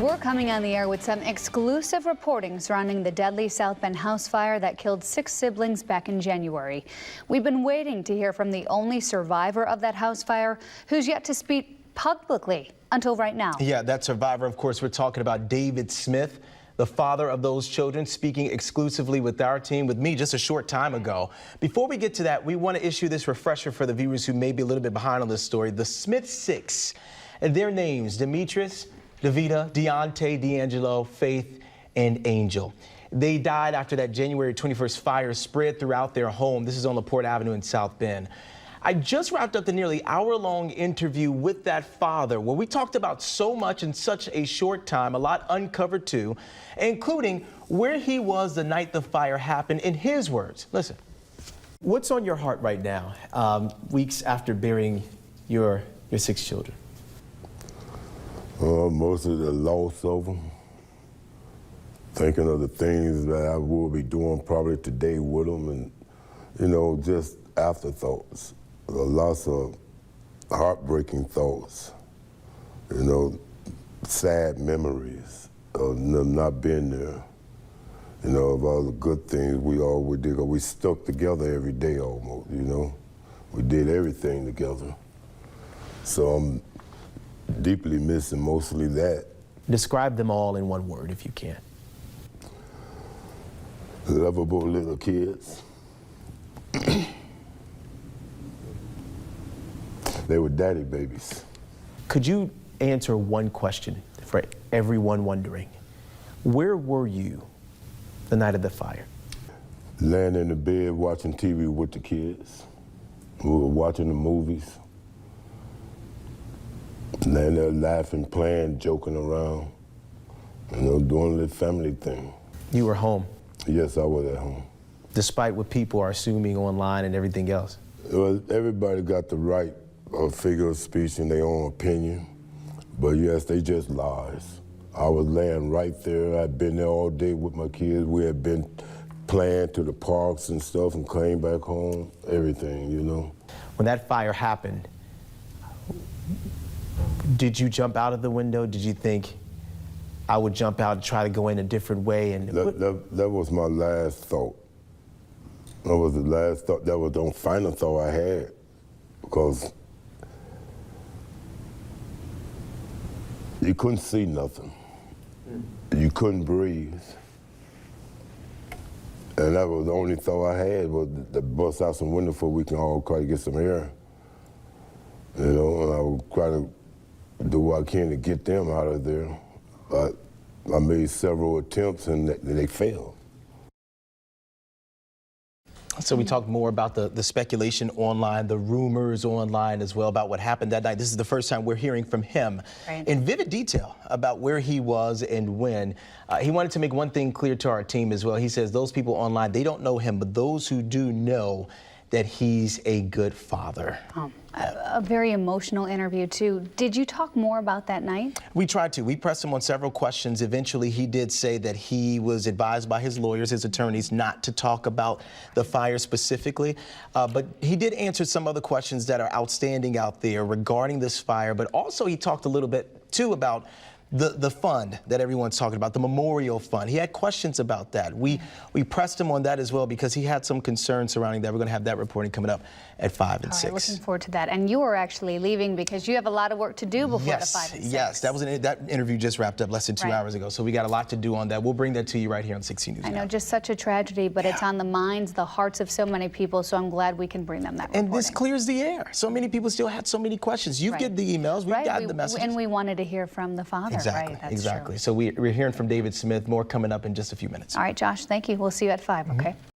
We're coming on the air with some exclusive reporting surrounding the deadly South Bend house fire that killed 6 siblings back in January. We've been waiting to hear from the only survivor of that house fire who's yet to speak publicly until right now. Yeah, that survivor, of course, we're talking about David Smith, the father of those children, speaking exclusively with our team, with me just a short time ago. Before we get to that, we want to issue this refresher for the viewers who may be a little bit behind on this story. The Smith Six, and their names, Demetrius, Davida, Deontay, D'Angelo, Faith, and Angel. They died after that January 21st fire spread throughout their home. This is on LaPorte Avenue in South Bend. I just wrapped up the nearly hour-long interview with that father, where we talked about so much in such a short time, a lot uncovered too, including where he was the night the fire happened, in his words. Listen. What's on your heart right now, weeks after burying your 6 children? Most of the loss of them. Thinking of the things that I will be doing probably today with them, and, you know, just afterthoughts. A lots of heartbreaking thoughts, you know, sad memories of them not being there, you know, of all the good things we always did. We stuck together every day almost, you know. We did everything together. So I'm deeply missing mostly that. Describe them all in one word, if you can. Lovable little kids. They were daddy babies. Could you answer one question for everyone wondering? Where were you the night of the fire? Laying in the bed watching TV with the kids. We were watching the movies. Laying there laughing, playing, joking around, you know, doing the family thing. You were home? Yes, I was at home. Despite what people are assuming online and everything else? Well, everybody got the right of figure of speech in their own opinion, but yes, they just lies. I was laying right there. I'd been there all day with my kids. We had been playing to the parks and stuff and came back home, everything, you know. When that fire happened, did you jump out of the window? Did you think, I would jump out and try to go in a different way? And that was my last thought. That was the last thought. That was the final thought I had, because you couldn't see nothing. You couldn't breathe. And that was the only thought I had, was to bust out some window so we can all try to get some air. You know, and I would try to do what I can to get them out of there. But I made several attempts and they failed. So we talked more about the speculation online, the rumors online as well about what happened that night. This is the first time we're hearing from him in vivid detail about where he was and when. He wanted to make one thing clear to our team as well. He says those people online, they don't know him, but those who do know that he's a good father. A very emotional interview, too. Did you talk more about that night? We tried to. We pressed him on several questions. Eventually, he did say that he was advised by his lawyers, his attorneys, not to talk about the fire specifically. But he did answer some other questions that are outstanding out there regarding this fire. But also, he talked a little bit, too, about the fund that everyone's talking about, the memorial fund. He had questions about that. We pressed him on that as well because he had some concerns surrounding that. We're going to have that reporting coming up at 5 and 6. Right, looking forward to that. And you are actually leaving because you have a lot of work to do before the 5 and 6. Yes, that interview just wrapped up less than 2 hours ago. So we got a lot to do on that. We'll bring that to you right here on 16 News. I know, just such a tragedy, but it's on the minds, the hearts of so many people. So I'm glad we can bring them that reporting. And this clears the air. So many people still had so many questions. You get the emails, we've got the messages. And we wanted to hear from the father. Exactly, right? exactly. So we're hearing from David Smith. More coming up in just a few minutes. All right, Josh, thank you. We'll see you at 5, okay?